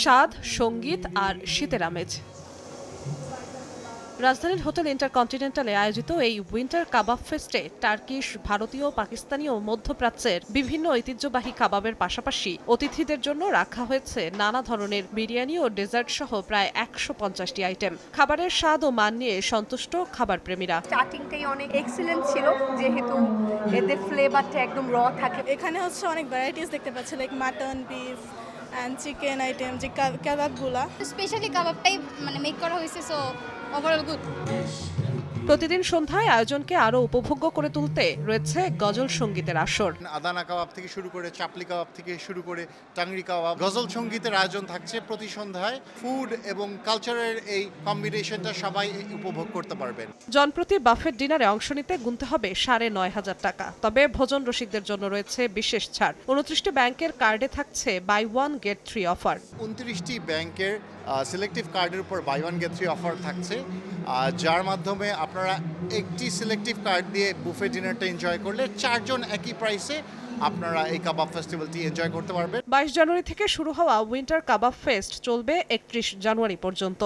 স্বাদ, সঙ্গীত আর শীতের আমেজ। রাজধানীর হোটেল ইন্টারকন্টিনেন্টালে আয়োজিত এই উইন্টার কাবাব ফেস্টে টার্কিশ, ভারতীয়, পাকিস্তানি ও মধ্যপ্রাচ্যের বিভিন্ন ঐতিহ্যবাহী কাবাবের পাশাপাশি অতিথিদের জন্য রাখা হয়েছে নানা ধরনের বিরিয়ানি ও ডেজার্ট সহ প্রায় ১৫০টি আইটেম। খাবারের স্বাদ ও মান নিয়ে সন্তুষ্ট খাবার প্রেমীরা। স্টার্টিংটাই অনেক এক্সিলেন্ট ছিল, যেহেতু এদের ফ্লেভারটা একদম র থাকে। এখানে হচ্ছে অনেক ভ্যারাইটিস দেখতে পাচ্ছি, like mutton, beef and chicken item, যে কাবাবগুলা। স্পেশালি কাবাবটাই মেক করা হয়েছে, সো ওভারঅল গুড। প্রতিদিন সন্ধ্যায় আয়োজনকে আরও উপভোগ্য করে তুলতে রয়েছে গজল সঙ্গীতের আসর। আদানা কাবাব থেকে শুরু করে চাপলি কাবাব থেকে শুরু করে টাংরি কাবাব, গজল সঙ্গীতের আয়োজন থাকছে প্রতি সন্ধ্যায়। ফুড এবং কালচারের এই কম্বিনেশনটা সবাই উপভোগ করতে পারবেন। জনপ্রতি বাফেট ডিনারে অংশ নিতে গুনতে হবে ৯,৫০০ টাকা। তবে ভোজন রসিকদের জন্য রয়েছে বিশেষ ছাড়। ২৯টি ব্যাংকের কার্ডে থাকছে বাই ওয়ান গেট 3 অফার। ২৯টি ব্যাংকের সিলেক্টিভ কার্ডের উপর বাই ওয়ান গেট 3 অফার থাকছে, যার মাধ্যমে আপনারা একটি সিলেক্টিভ কার্ড দিয়ে বুফে ডিনারটা এনজয় করলে 4 জন একই প্রাইসে আপনারা এই কাবাব ফেস্টিভ্যালটি এনজয় করতে পারবেন। ২২ জানুয়ারি থেকে শুরু হওয়া উইন্টার কাবাব ফেস্ট চলবে ৩১ জানুয়ারি পর্যন্ত।